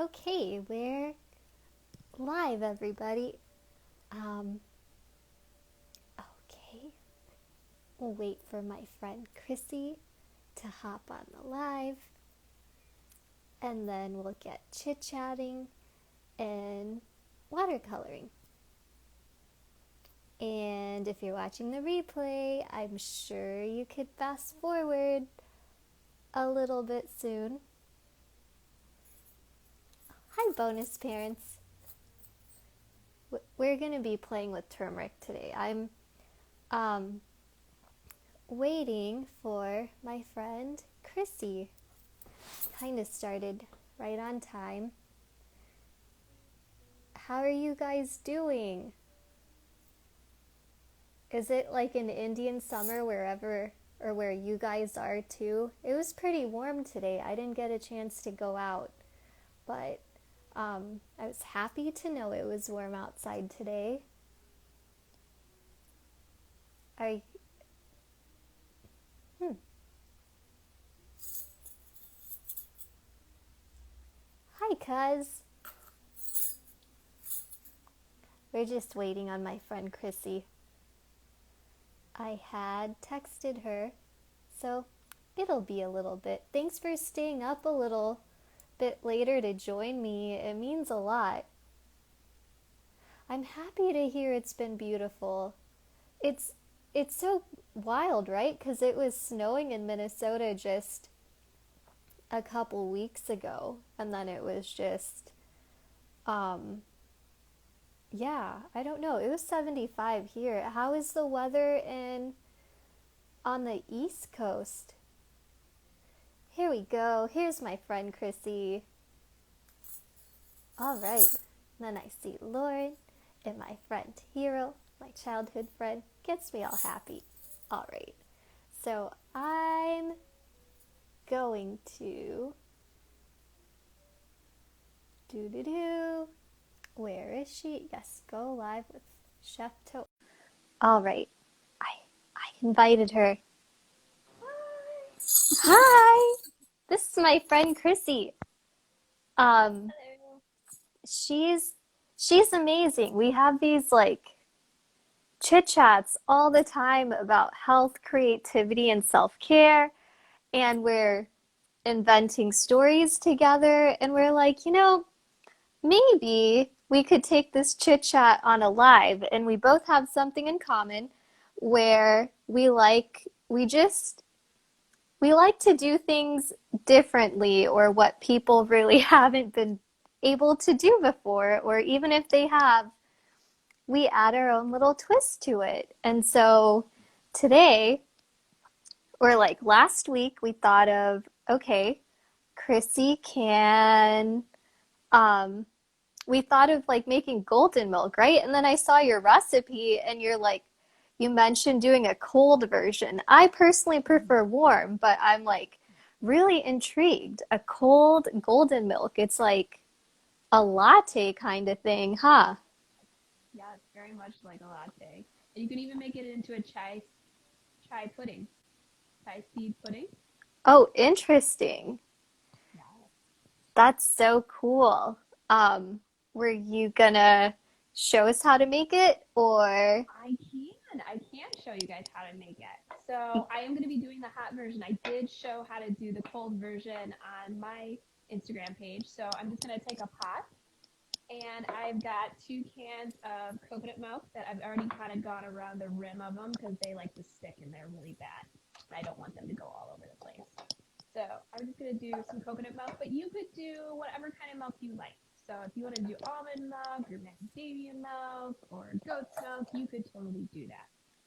Okay, we're live, everybody. Okay, we'll wait for my friend Chrissy to hop on the live, and then we'll get chit-chatting and watercoloring. And if you're watching the replay, I'm sure you could fast forward a little bit soon. Hi, bonus parents. We're going to be playing with turmeric today. I'm waiting for my friend Chrissy. Kind of started right on time. How are you guys doing? Is it like an Indian summer wherever or where you guys are too? It was pretty warm today. I didn't get a chance to go out, but I was happy to know it was warm outside today. I Hi, cuz. We're just waiting on my friend Chrissy. I had texted her, so it'll be a little bit. Thanks for staying up a little bit later to join me. It means a lot. I'm happy to hear it's been beautiful. It's it's so wild, right? Because it was snowing in Minnesota just a couple weeks ago, and then it was just yeah, I don't know. It was 75 here. How is the weather in on the East Coast? Here we go. Here's my friend Chrissy. All right. Then I see Lauren and my friend Hero, my childhood friend. Gets me all happy. All right. So I'm going to do. Where is she? Yes, go live with Chef Toe. All right. I invited her. Hi. This is my friend Chrissy. Um, Hello. she's she's amazing. We have these like chit chats all the time about health, creativity, and self care, and we're inventing stories together. And we're like, maybe we could take this chit chat on a live. And we both have something in common where we like to do things differently, or what people really haven't been able to do before, or even if they have, we add our own little twist to it. And so today, or like last week, we thought of, okay, Chrissy can, um, we thought of like making golden milk, right? And then I saw your recipe and you mentioned doing a cold version. I personally prefer warm, but I'm like really intrigued. A cold golden milk. It's like a latte kind of thing, huh? Yeah, it's very much like a latte. And you can even make it into a chai pudding, chai seed pudding. Oh, interesting. Yeah. That's so cool. Um, were you gonna show us how to make it, or? I can show you guys how to make it. So I am going to be doing the hot version. I did show how to do the cold version on my Instagram page. So I'm just going to take a pot, and I've got 2 cans of coconut milk that I've already kind of gone around the rim of them because they like to stick in there really bad. And I don't want them to go all over the place. So I'm just going to do some coconut milk, but you could do whatever kind of milk you like. So if you want to do almond milk or macadamia milk or goat's milk, you could totally do that.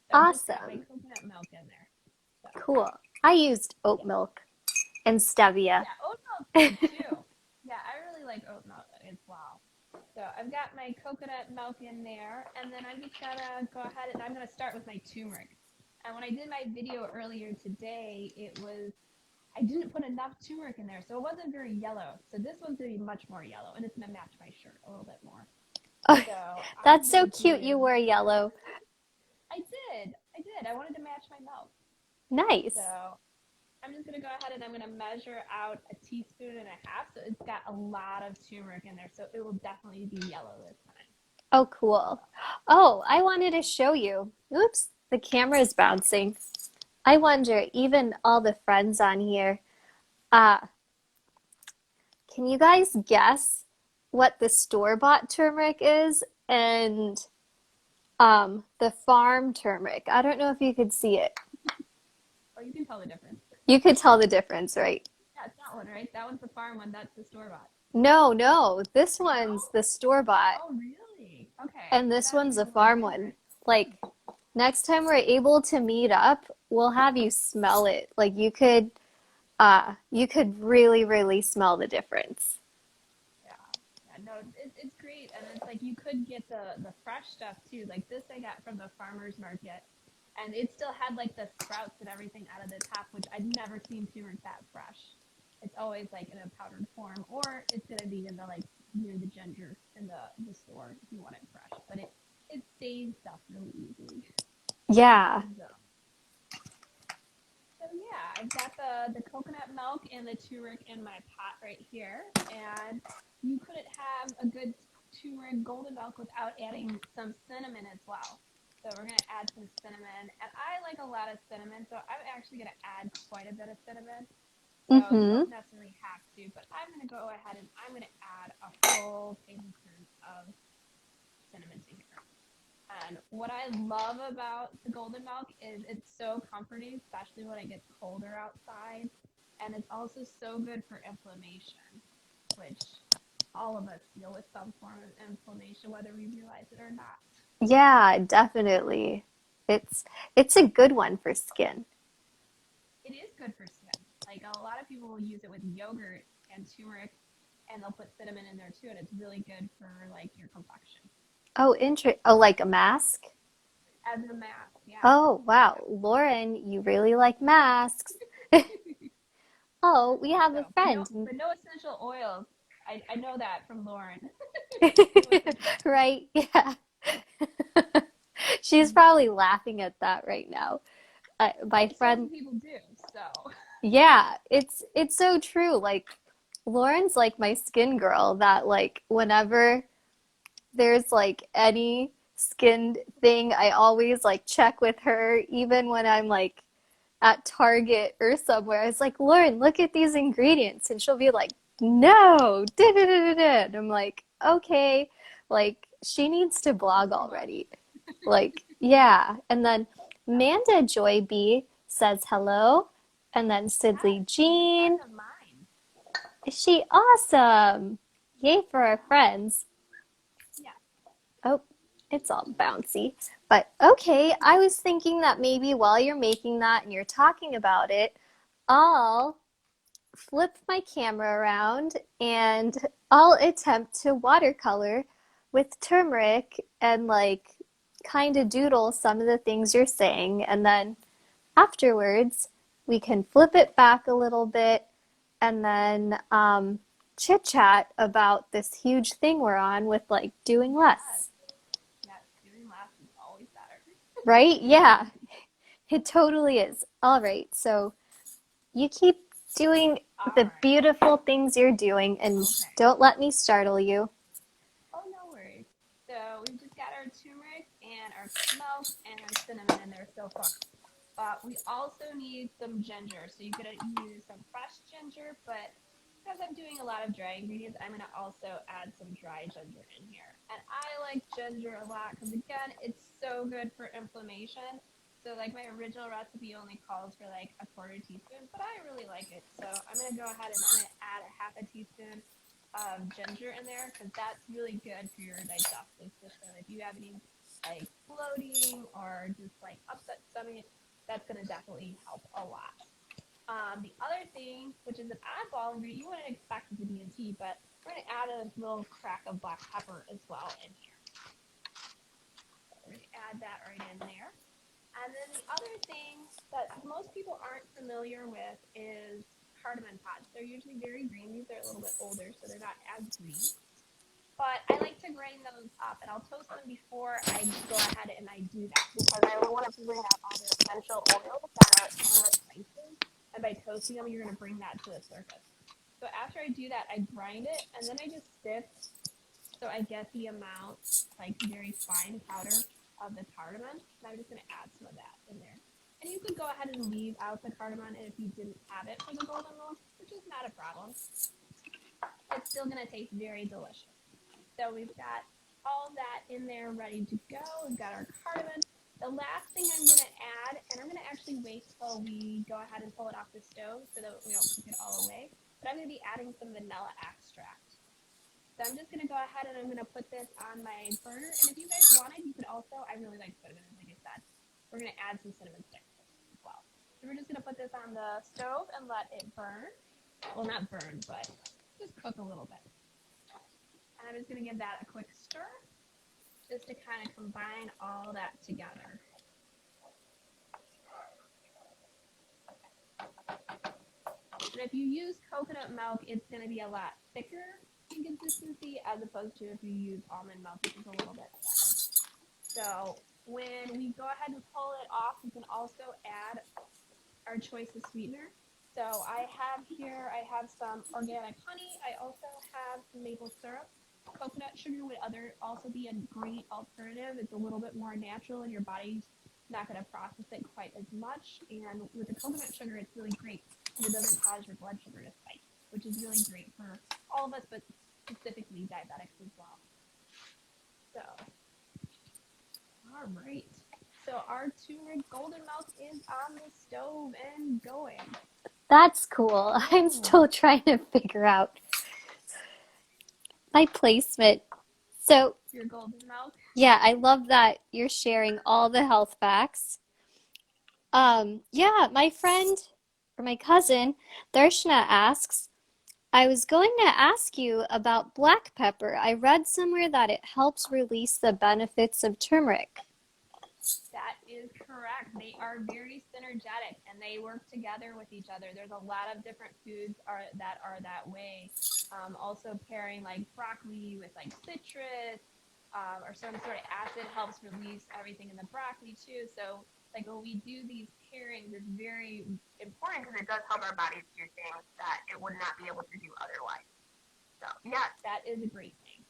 So I've just got my Awesome. coconut milk in there. So Cool. I used oat yeah, milk and stevia. yeah, oat milk's good too. Yeah, I really like oat milk as well. So I've got my coconut milk in there, and then I'm just gonna go ahead and I'm gonna start with my turmeric. And when I did my video earlier today, I didn't put enough turmeric in there, so it wasn't very yellow. So this one's gonna be much more yellow, and it's gonna match my shirt a little bit more. Oh, So I'm that's so gonna cute you do. wore yellow. I did. I wanted to match my milk. Nice. So I'm just going to go ahead and I'm going to measure out a teaspoon and a half. So it's got a lot of turmeric in there. So it will definitely be yellow this time. Oh, cool. Oh, I wanted to show you. Oops, the camera is bouncing. I wonder, even all the friends on here, uh, can you guys guess what the store-bought turmeric is and the farm turmeric? I don't know if you could see it. Oh, you can tell the difference. You could tell the difference, right? Yeah, it's that one, right? That one's the farm one. That's the store bought. No, no, this one's No? the store-bought, Oh, really? Okay. and this That one's seems the a little farm one. different. Like, next time we're able to meet up, we'll have you smell it. Like you could really, really smell the difference. Yeah. Yeah. No, it's great, and it's like you could get the fresh stuff too. Like this, I got from the farmers market, and it still had like the sprouts and everything out of the top, which I'd never seen turmeric that fresh. It's always like in a powdered form, or it's gonna be in the like near the ginger in the store if you want it fresh. But it stains stuff really easily. Yeah. So, so yeah, I've got the coconut milk and the turmeric in my pot right here, and you couldn't have a good turmeric golden milk without adding some cinnamon as well. So we're gonna add some cinnamon, and I like a lot of cinnamon, so I'm actually gonna add quite a bit of cinnamon. So you Mm-hmm. don't necessarily have to, but I'm gonna go ahead and I'm gonna add a full tablespoon of cinnamon to here. And what I love about the golden milk is it's so comforting, especially when it gets colder outside. And it's also so good for inflammation, which all of us deal with some form of inflammation, whether we realize it or not. Yeah, definitely. It's it's a good one for skin. It is good for skin. Like a lot of people will use it with yogurt and turmeric, and they'll put cinnamon in there too, and it's really good for like your complexion Oh, like a mask? as a mask. Yeah, Oh, wow. Lauren, you really like masks. Oh, we have so, a friend. but no essential oils. I know that from Lauren. No essential oils. Right? Yeah. She's No. probably laughing at that right now. My But friend, some people do. So yeah, it's so true. Like Lauren's like my skin girl that like whenever there's like any skin thing, I always like check with her, even when I'm like at Target or somewhere. It's like, Lauren, look at these ingredients. And she'll be like, no, da da da da da. And I'm like, okay, like she needs to it's blog too much. already. Like, yeah. And then Manda Joy B says hello. And then Sidley Yes, she's a friend Jean. of mine. Is she awesome? Yay for our Yeah. friends. Yeah. Oh, it's all bouncy. But okay, I was thinking that maybe while you're making that and you're talking about it, I'll flip my camera around and I'll attempt to watercolor with turmeric and like kind of doodle some of the things you're saying. And then afterwards, we can flip it back a little bit and then chit chat about this huge thing we're on with like doing Yes. less. Yes. Doing laughs is always better. Right? Yeah, it totally is. All right, so you keep doing All the right. beautiful things you're doing and Okay. don't let me startle you. Oh, no worries. So we've just got our turmeric and our milk and our cinnamon in there so far. But we also need some ginger. So you're gonna use some fresh ginger, but because I'm doing a lot of dry ingredients, I'm gonna also add some dry ginger in here. And I like ginger a lot because again, it's so good for inflammation. So like my original recipe only calls for like a quarter teaspoon, but I really like it. So I'm gonna go ahead and I'm gonna add a half a teaspoon of ginger in there because that's really good for your digestive system. If you have any like bloating or just like upset stomach, that's going to definitely help a lot. The other thing, which is an oddball ingredient, you wouldn't expect it to be in tea, but we're going to add a little crack of black pepper as well in here. So we're going to add that right in there. And then the other thing that most people aren't familiar with is cardamom pods. They're usually very green. These are a little bit older, so they're not as green. But I like to grind those up, and I'll toast them before I go ahead and I do that because I want to bring out all the essential oils that are in the spices. And by toasting them, you're going to bring that to the surface. So after I do that, I grind it, and then I just sift so I get the amount, like very fine powder of the cardamom. And I'm just going to add some of that in there. And you could go ahead and leave out the cardamom if you didn't have it for the golden milk, which is not a problem. It's still going to taste very delicious. So we've got all that in there ready to go. We've got our cardamom. The last thing I'm going to add, and I'm going to actually wait till we go ahead and pull it off the stove so that we don't cook it all away, but I'm going to be adding some vanilla extract. So I'm just going to go ahead and I'm going to put this on my burner. And if you guys wanted, you could also, I really like cinnamon, like I said. We're going to add some cinnamon sticks as well. So we're just going to put this on the stove and let it burn. Well, not burn, but just cook a little bit. And I'm just going to give that a quick stir just to kind of combine all that together. And if you use coconut milk, it's going to be a lot thicker in consistency as opposed to if you use almond milk, which is a little bit thicker. So when we go ahead and pull it off, we can also add our choice of sweetener. So I have some organic honey. I also have some maple syrup. Coconut sugar would also be a great alternative. It's a little bit more natural and your body's not going to process it quite as much. And with the coconut sugar, it's really great because it doesn't cause your blood sugar to spike, which is really great for all of us, but specifically diabetics as well. So, all right. So our turmeric golden milk is on the stove and going. That's cool. I'm still trying to figure out my placement. So, Your golden milk. yeah, I love that you're sharing all the health facts. Yeah, my friend or my cousin, Darshana asks, I was going to ask you about black pepper. I read somewhere that it helps release the benefits of turmeric. That is correct. They are very synergetic and they work together with each other. There's a lot of different foods that are that way. Also pairing like broccoli with like citrus or some sort of acid helps release everything in the broccoli too. So like when we do these pairings, it's very important because it does help our bodies do things that it would not be able to do otherwise. So yes, that is a great thing.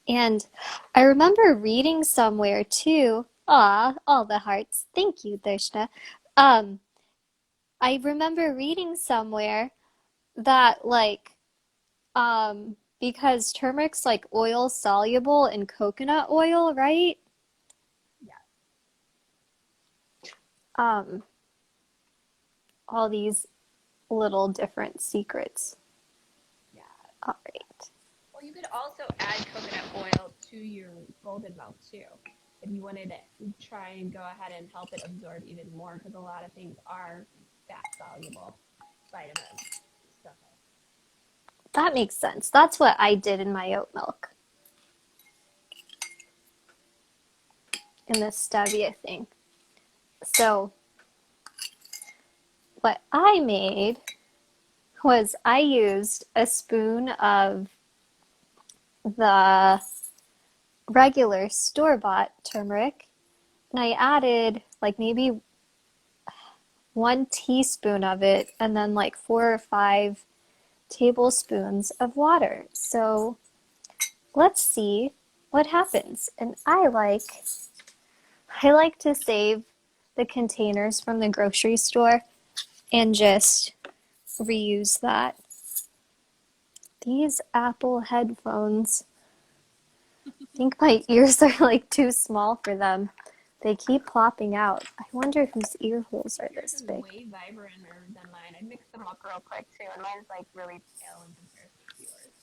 And I remember reading somewhere too. All the hearts. Thank you, Darshana. I remember reading somewhere that because turmeric's like oil soluble in coconut oil, right? Yeah. All these little different secrets. Yeah. All right. Well, you could also add coconut oil to your golden milk too, if you wanted to try and go ahead and help it absorb even more, because a lot of things are fat soluble, vitamins, stuff like that. That makes sense. That's what I did in my oat milk. In the stevia thing. So what I made was I used a spoon of the regular store-bought turmeric, and I added like maybe 1 teaspoon of it and then like 4 or 5 tablespoons of water. So let's see what happens. And I like to save the containers from the grocery store and just reuse that. These Apple headphones, I think my ears are like too small for them. They keep plopping out. I wonder whose ear holes are this big. Way vibrander than mine. I mixed them up real quick too, and mine's like really pale in comparison to yours.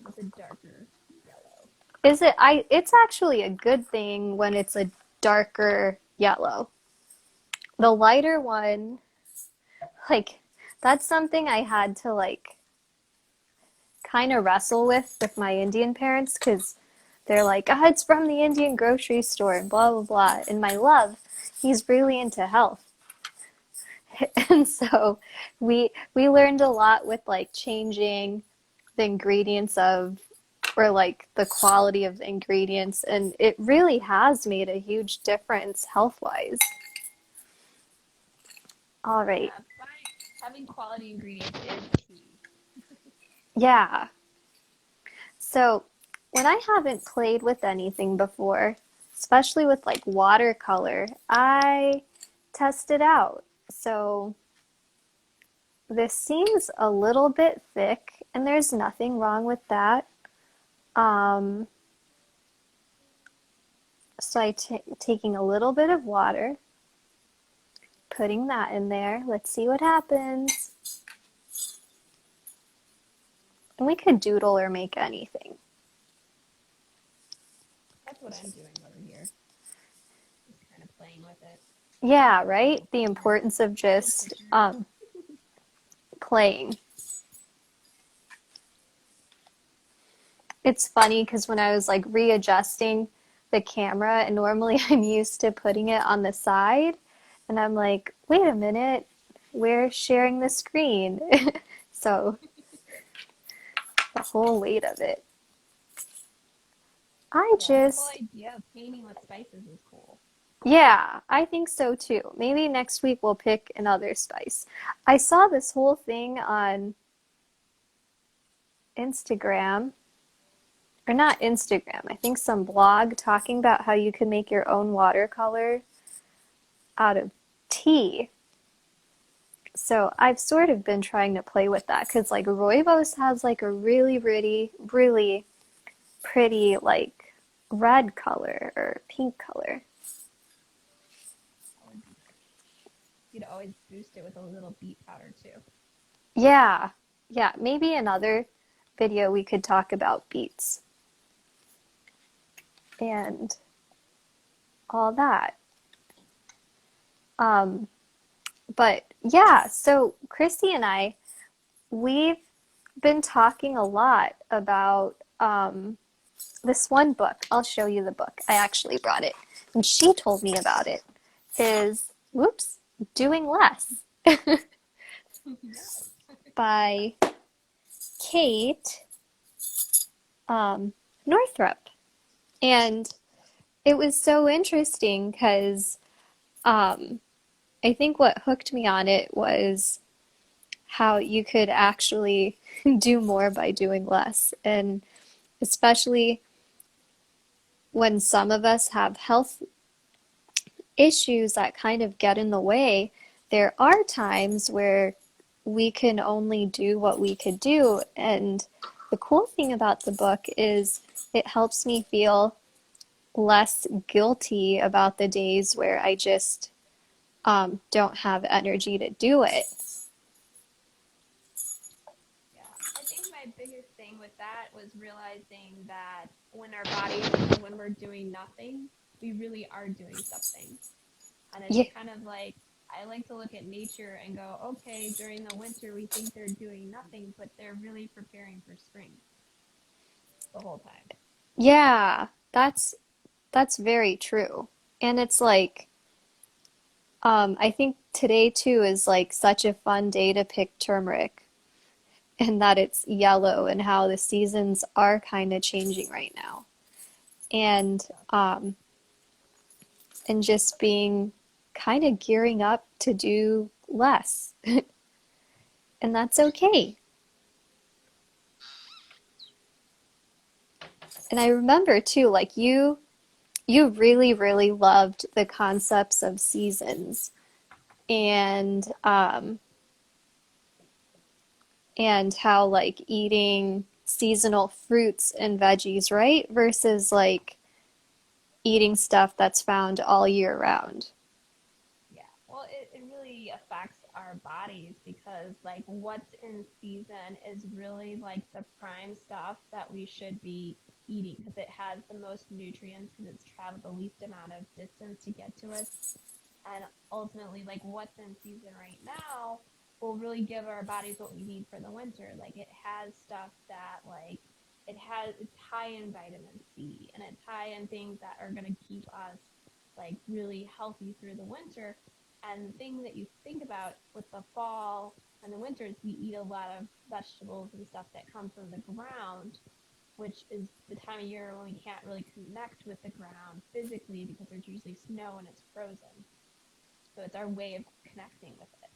It's a darker yellow. Is it? It's actually a good thing when it's a darker yellow. The lighter one, like, that's something I had to like kind of wrestle with my Indian parents, because they're like, oh, it's from the Indian grocery store and blah, blah, blah. And my love, he's really into health. And so we learned a lot with like changing the ingredients of, or like the quality of the ingredients. And it really has made a huge difference health-wise. All right. Yeah, Having quality ingredients is key. Yeah. So when I haven't played with anything before, especially with like watercolor, I test it out. So this seems a little bit thick, and there's nothing wrong with that. Um, so taking a little bit of water, putting that in there. Let's see what happens. And we could doodle or make anything. That's what I'm doing over here. Just kind of playing with it. Yeah, Getting right? little The pictures. importance of Little just pictures. playing. It's funny because when I was like readjusting the camera, and normally I'm used to putting it on the side, and I'm like, wait a minute, we're sharing the screen. So the whole weight of it. I Yeah, the whole just, idea of painting with spices is cool. yeah, I think so too. Maybe next week we'll pick another spice. I saw this whole thing on Instagram, or not Instagram, I think some blog talking about how you can make your own watercolor out of tea. So I've sort of been trying to play with that because like rooibos has like a really pretty like red color or pink color. That would be pretty. You'd always boost it with a little beet powder too. Yeah, yeah, maybe another video we could talk about beets and all that. Um, but yeah, so Christy and I, we've been talking a lot about this one book. I'll show you the book. I actually brought it, and she told me about it. Is whoops, Doing Less Yes. by Kate Northrup, and it was so interesting because I think what hooked me on it was how you could actually do more by doing less, and especially when some of us have health issues that kind of get in the way, there are times where we can only do what we could do. And the cool thing about the book is it helps me feel less guilty about the days where I just don't have energy to do it. Yeah, I think my biggest thing with that was realizing that when our bodies, when we're doing nothing, we really are doing something. And it's Yeah, kind of like, I like to look at nature and go, okay, during the winter, we think they're doing nothing, but they're really preparing for spring the whole time. yeah, that's very true. And it's like I think today too is like such a fun day to pick turmeric, and that it's yellow, and how the seasons are kind of changing right now. And um, and just being kind of gearing up to do less. And that's okay. And I remember too, like you really loved the concepts of seasons and and how like eating seasonal fruits and veggies, right? Versus like eating stuff that's found all year round. Yeah. Well, it really affects our bodies because, like, what's in season is really like the prime stuff that we should be eating because it has the most nutrients because it's traveled the least amount of distance to get to us. And ultimately, like, what's in season right now will really give our bodies what we need for the winter. Like, it has stuff that, like, it's high in vitamin C and it's high in things that are going to keep us like really healthy through the winter. And the thing that you think about with the fall and the winter is we eat a lot of vegetables and stuff that come from the ground, which is the time of year when we can't really connect with the ground physically because there's usually snow and it's frozen. So it's our way of connecting with it.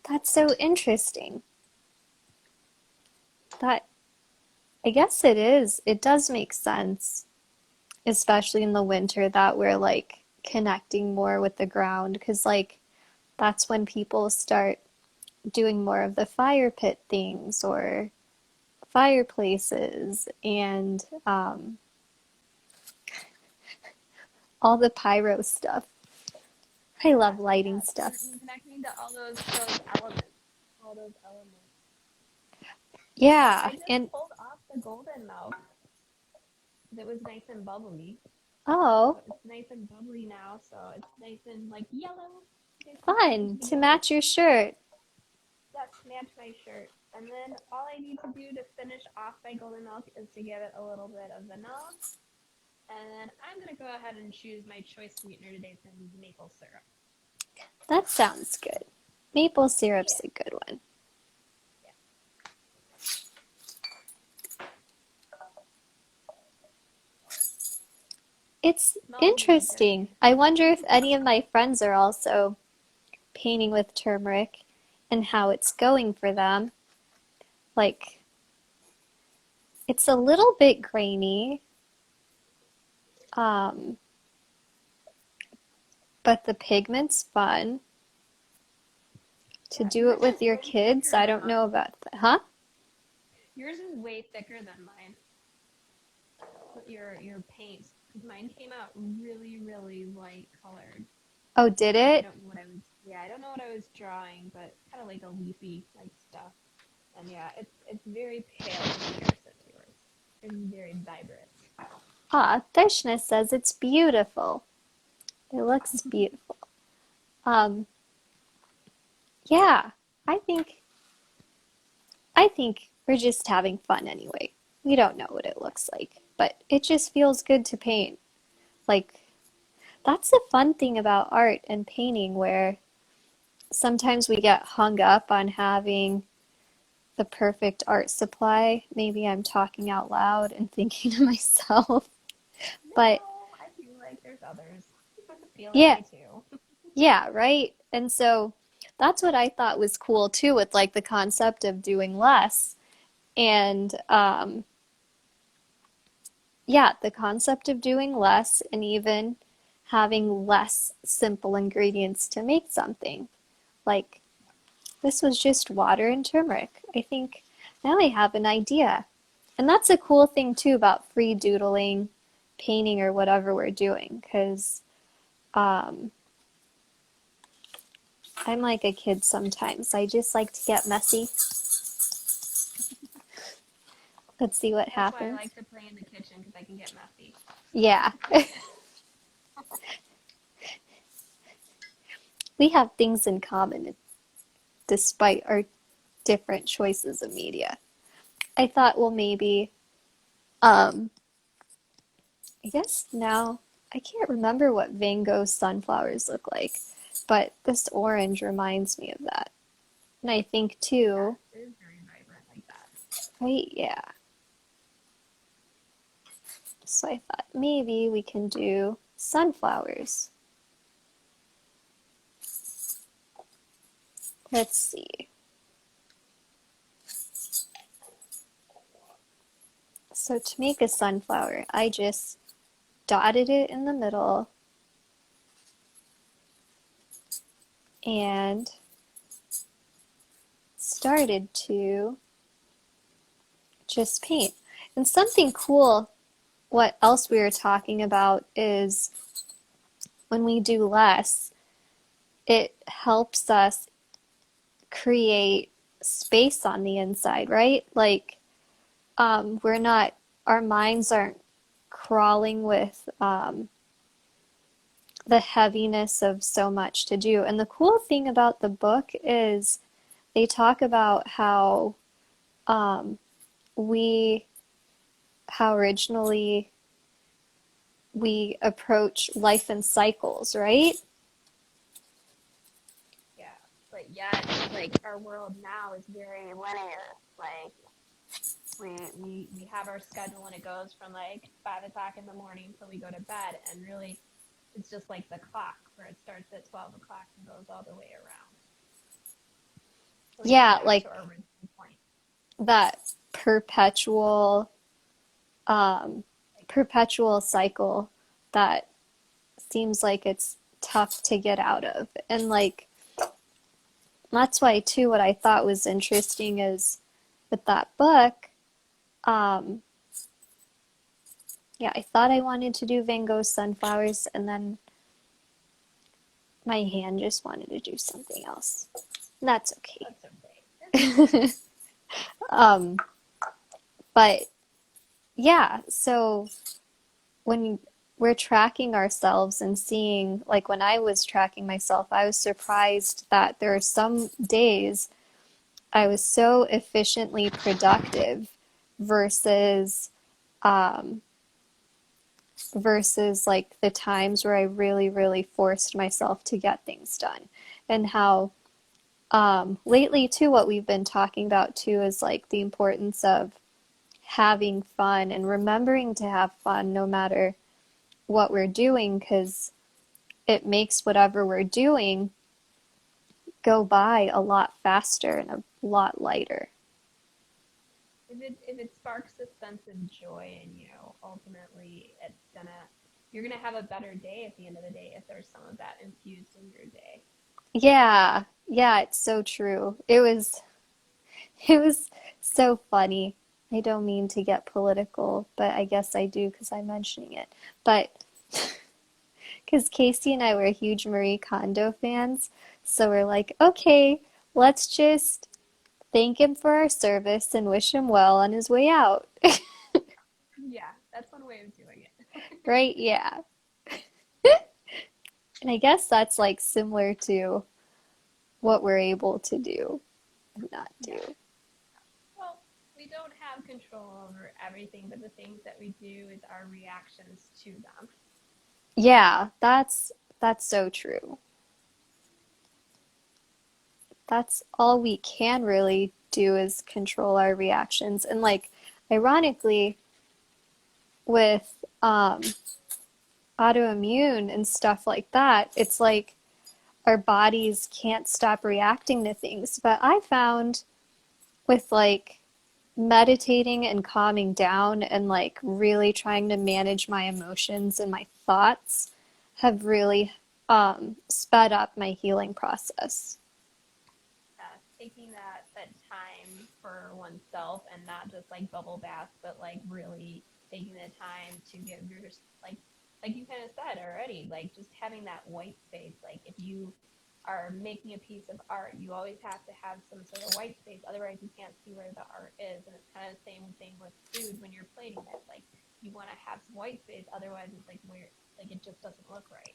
That's so interesting. That, I guess it is. It does make sense, especially in the winter, that we're like connecting more with the ground because like that's when people start doing more of the fire pit things or fireplaces and all the pyro stuff. I love lighting Yeah, stuff. we're connecting to all those elements. So Yeah, I just and pulled off the golden milk. It was nice and bubbly. So oh, it's nice and bubbly now. So it's nice and like yellow. You guys can see fun into the to yellow. match your shirt. Yes, match my shirt. And then all I need to do to finish off my golden milk is to give it a little bit of vanilla. And then I'm going to go ahead and choose my choice sweetener today. It's going to be maple syrup. That sounds good. Maple syrup's Yeah. a good one. Yeah. It's Smells really good. interesting. I wonder if any of my friends are also painting with turmeric and how it's going for them. Like, it's a little bit grainy, um, but the pigment's fun. To Yeah, do it yours with is your way kids, thicker I than don't know mine. about that. Huh? Yours is way thicker than mine. Your paint, because mine came out really, really light colored. Oh, did I it? don't know what I was. Yeah, I don't know what I was drawing, but kind of like a leafy like stuff. And yeah, it's very pale in comparison to yours. It's very vibrant. Ah, Darshna says it's beautiful. It looks beautiful. Um, yeah, I think I think we're just having fun anyway. We don't know what it looks like, but it just feels good to paint. Like that's the fun thing about art and painting where sometimes we get hung up on having the perfect art supply. Maybe I'm talking out loud and thinking to myself, but No, I feel like there's others feel that yeah, way too. yeah, right? And so that's what I thought was cool too with like the concept of doing less. And yeah, the concept of doing less and even having less simple ingredients to make something. Like this was just water and turmeric. I think now I have an idea. And that's a cool thing too about free doodling, painting, or whatever we're doing, because um, I'm like a kid sometimes. I just like to get messy. Let's see what That's why I happens. like to play in the kitchen because I can get messy. Yeah, we have things in common despite our different choices of media. I thought, well, maybe, um, I guess now I can't remember what Van Gogh's sunflowers look like, but this orange reminds me of that. And I think too, Yes, it is very vibrant like that. right? Yeah. So I thought maybe we can do sunflowers. Let's see. So to make a sunflower, I just dotted it in the middle and started to just paint. And something cool, what else we were talking about is when we do less, it helps us create space on the inside, right? Like, we're not, our minds aren't crawling with the heaviness of so much to do. And the cool thing about the book is they talk about how um, we, how originally we approach life in cycles, right? Yeah, but yet, like our world now is very linear. Like we have our schedule and it goes from like 5 o'clock in the morning till we go to bed, and really, it's just like the clock where it starts at 12 o'clock and goes all the way around. So we come Yeah, back to like our original point. that perpetual um Like, perpetual cycle that seems like it's tough to get out of. And like that's why too what I thought was interesting is with that book, um yeah, I thought I wanted to do Van Gogh's Sunflowers and then my hand just wanted to do something else. That's that's okay. okay. um but yeah, so when we're tracking ourselves and seeing, like when I was tracking myself, I was surprised that there are some days I was so efficiently productive versus um, versus like the times where I really, really forced myself to get things done. And how lately too, what we've been talking about too is like the importance of having fun and remembering to have fun no matter what we're doing, because it makes whatever we're doing go by a lot faster and a lot lighter. If it sparks a sense of joy in you, ultimately you're gonna have a better day at the end of the day if there's some of that infused in your day. Yeah, yeah, it's so true. It was so funny. I don't mean to get political, but I guess I do because I'm mentioning it. But because Casey and I were huge Marie Kondo fans, so we're like, okay, let's just thank him for our service and wish him well on his way out. Yeah, that's one way of doing it. Right? Yeah. And I guess that's like similar to what we're able to do and not do. Yeah. Well, we don't have control over everything, but the things that we do is our reactions to them. Yeah, that's so true. That's all we can really do is control our reactions. And like ironically with autoimmune and stuff like that, it's like our bodies can't stop reacting to things. But I found with like meditating and calming down and like really trying to manage my emotions and my thoughts have really sped up my healing process. Taking that time for oneself and not just like bubble bath, but like really taking the time to give your like you kind of said already, like just having that white space. Like if you are making a piece of art, you always have to have some sort of white space, otherwise you can't see where the art is. And it's kind of the same thing with food when you're plating it. Like you want to have some white space, otherwise it's like where like it just doesn't look right.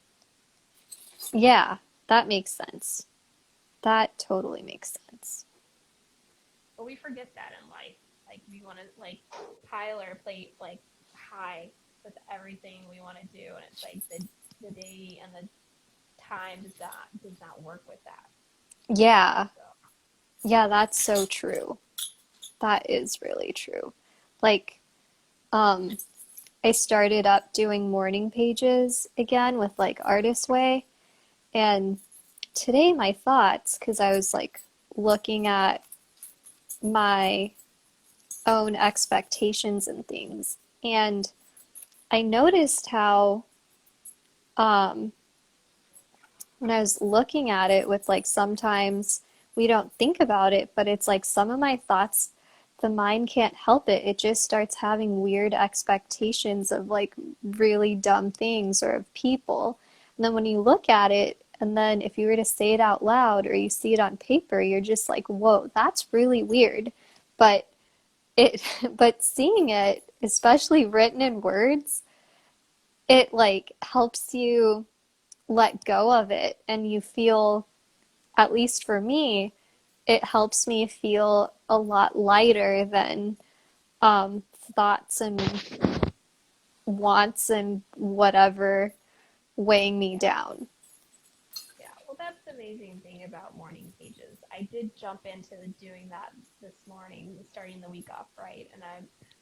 Yeah, that makes sense. That totally makes sense. But we forget that in life. Like we want to like pile our plate like high with everything we want to do, and it's like the day and the time does not work with that. Yeah, So yeah, that's so true. That is really true. Like, um, I started up doing morning pages again with like Artist Way. And today my thoughts, because I was like looking at my own expectations and things, and I noticed how um, when I was looking at it with like sometimes we don't think about it, but it's like some of my thoughts, the mind can't help it. It just starts having weird expectations of like really dumb things or of people. And then when you look at it, and then if you were to say it out loud or you see it on paper, you're just like, whoa, that's really weird. But it, but seeing it, especially written in words, it like helps you let go of it and you feel, at least for me, it helps me feel a lot lighter than um, thoughts and wants and whatever weighing me yeah, down. yeah. Well, that's the amazing thing about morning pages. I did jump into doing that this morning, starting the week off right, and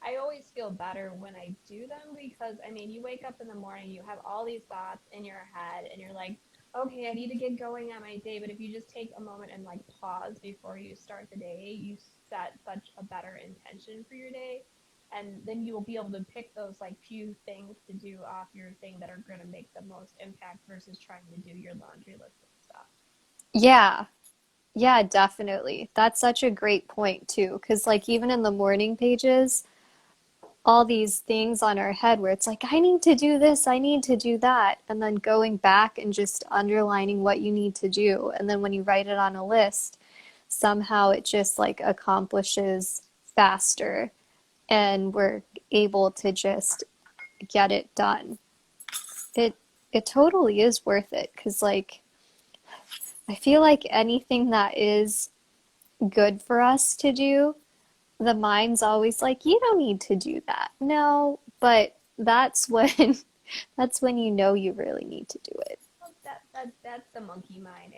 I always feel better when I do them because I mean, you wake up in the morning, you have all these thoughts in your head, and you're like, okay, I need to get going on my day. But if you just take a moment and like pause before you start the day, you set such a better intention for your day. And then you will be able to pick those like few things to do off your thing that are going to make the most impact versus trying to do your laundry list and stuff. Yeah. Yeah, definitely. That's such a great point too, because like even in the morning pages, all these things on our head where it's like, I need to do this, I need to do that, and then going back and just underlining what you need to do. And then when you write it on a list, somehow it just like accomplishes faster and we're able to just get it done. It it totally is worth it because like I feel like anything that is good for us to do, the mind's always like, you don't need to do that. No, but that's when that's when you know you really need to do it. Well, that's the monkey mind.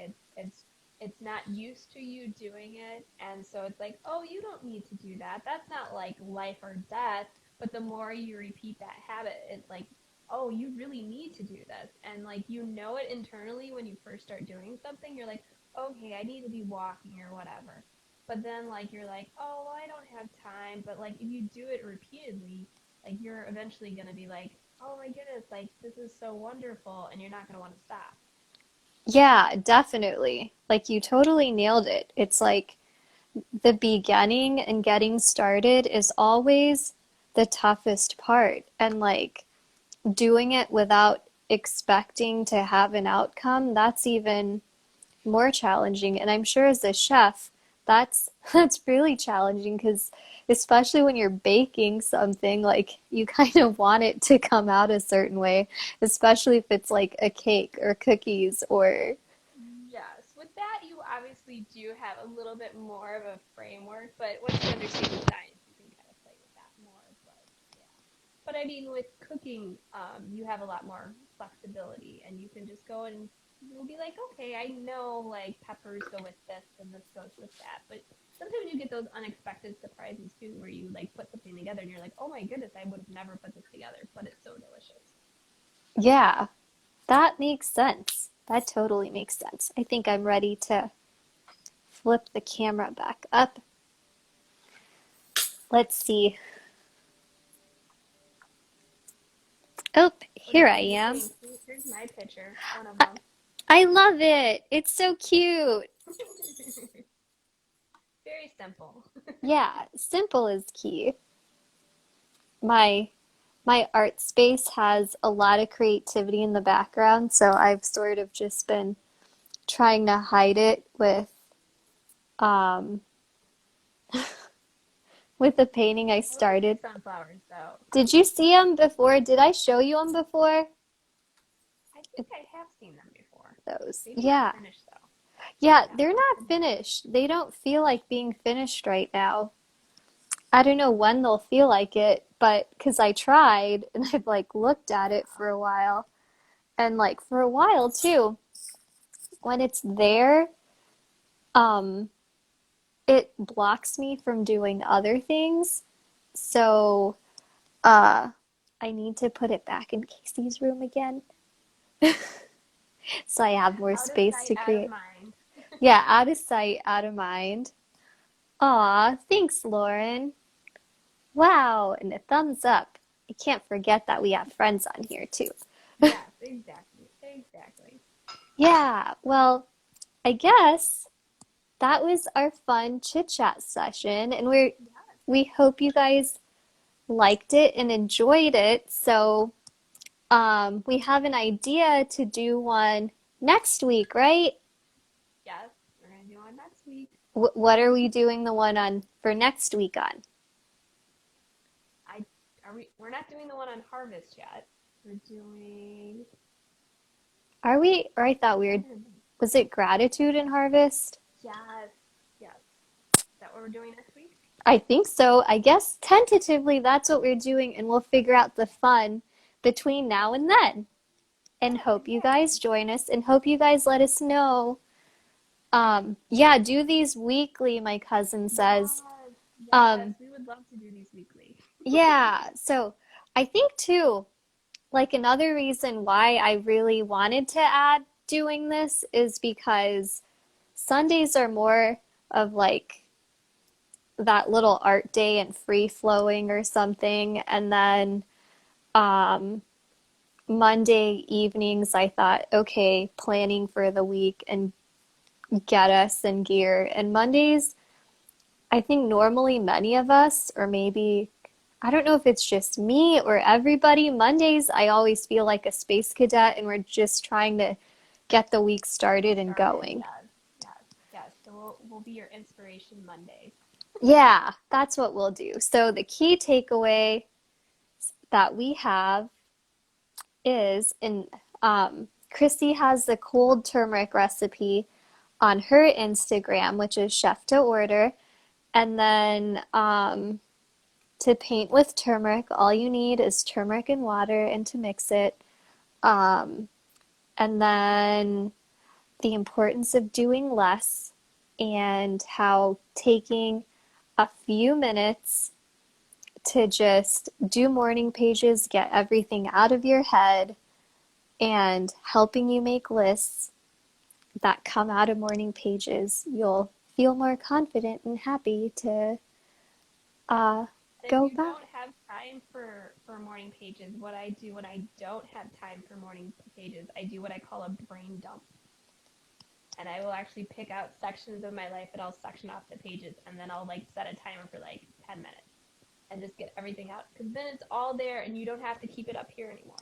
It's not used to you doing it, and so it's like, oh, you don't need to do that. That's not like life or death. But the more you repeat that habit, it's like, oh, you really need to do this, and like you know it internally when you first start doing something. You're like, okay, I need to be walking or whatever. But then like you're like, oh, well, I don't have time. But like if you do it repeatedly, like you're eventually gonna be like, oh my goodness, like this is so wonderful, and you're not going to want to stop. Yeah, definitely. Like you totally nailed it. It's like the beginning and getting started is always the toughest part. And like doing it without expecting to have an outcome, that's even more challenging. And I'm sure as a chef, that's really challenging because especially when you're baking something, like you kind of want it to come out a certain way, especially if it's like a cake or cookies or Yes, with that, you obviously do have a little bit more of a framework, but once you understand the science, you can kind of play with that more. But yeah, but I mean, with cooking, you have a lot more flexibility, and you can just go and you'll be like, okay, I know like peppers go with this and this goes with that, but sometimes you get those unexpected surprises too, where you like put something together and you're like, oh my goodness, I would have never put this together, but it's so delicious. yeah, that makes sense. That totally makes sense. I think I'm ready to flip the camera back up. Let's see. Oh, What are here you I guys am. doing? Here's my picture, one of I, them. I love it. It's so cute. Very simple. Yeah, simple is key. My my art space has a lot of creativity in the background, so I've sort of just been trying to hide it um with the painting I I like your started. sunflowers though. Did you see them before? Did I show you them before? I think I have seen them before. Those. Maybe not Yeah. finished though. Yeah, Yeah, they're I'll not send you some. finished. They don't feel like being finished right now. I don't know when they'll feel like it, but because I tried and I've like looked at it Yeah. for a while. And like for a while too, when it's there, um, it blocks me from doing other things. So, uh, I need to put it back in Casey's room again so I have more Out of space sight, to out of create. mind. Yeah, out of sight, out of mind. Aw, thanks, Lauren. Wow, and a thumbs up. I can't forget that we have friends on here too. Yes, exactly. Exactly. Yeah, well, I guess that was our fun chit chat session, and Yes. we hope you guys liked it and enjoyed it. So, we have an idea to do one next week, right? Yes. We're gonna do one next week. What are we doing the one on for next week on? I are we we're not doing the one on harvest yet. We're doing Are we? Or I thought we were. Was it gratitude and harvest? yes. Yes. Is that what we're doing next week? I think so. I guess tentatively that's what we're doing, and we'll figure out the fun between now and then. And Yes, hope you exactly. guys join us and hope you guys let us know. Yeah, do these weekly, my cousin says. Yes. Yes. Um, We would love to do these weekly. yeah, so I think too, like another reason why I really wanted to add doing this is because Sundays are more of like that little art day and free flowing or something. And then um, Monday evenings, I thought, okay, planning for the week and get us in gear. And Mondays, I think normally many of us, or maybe I don't know if it's just me or everybody, Mondays, I always feel like a space cadet and we're just trying to get the week started and Started, going. yes, yes, yes. So we'll be your inspiration Mondays. Yeah, that's what we'll do. So the key takeaway that we have is in Chrissy has the cold turmeric recipe on her Instagram, which is chef to order. And then to paint with turmeric, all you need is turmeric and water and to mix it. Um, and then the importance of doing less and how taking a few minutes to just do morning pages, get everything out of your head, and helping you make lists that come out of morning pages, you'll feel more confident and happy to uh, If go you back. don't have time for morning pages, what I do when I don't have time for morning pages, I do what I call a brain dump. And I will actually pick out sections of my life that I'll section off the pages, and then I'll like set a timer for like 10 minutes and just get everything out, because then it's all there and you don't have to keep it up here anymore.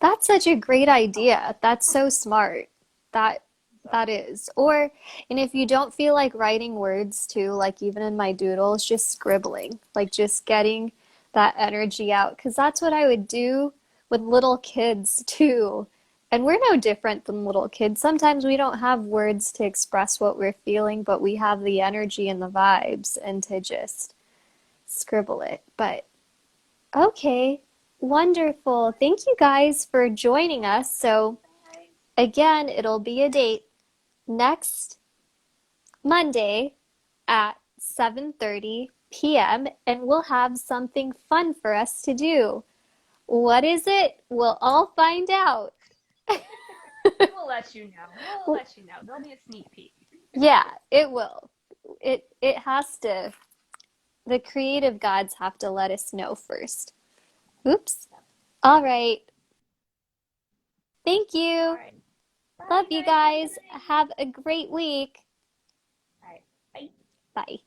That's such a great Oh, idea. That's so smart. That so that is. Or and if you don't feel like writing words too, like even in my doodles, just scribbling, like just getting that energy out. 'Cause that's what I would do with little kids too. And we're no different than little kids. Sometimes we don't have words to express what we're feeling, but we have the energy and the vibes and to just scribble it. But okay, wonderful. Thank you guys for joining us. So, guys, again, it'll be a date next Monday at 7:30 p.m. and we'll have something fun for us to do. What is it? We'll all find out. we'll let you know. We'll Well, let you know. There'll be a sneak peek. yeah, it will. It has to. The creative gods have to let us know first. Oops. Yep. All right. Thank All you. right. Bye, Love you you guys. Have a good guys. night. Have a great week. All right. Bye. Bye.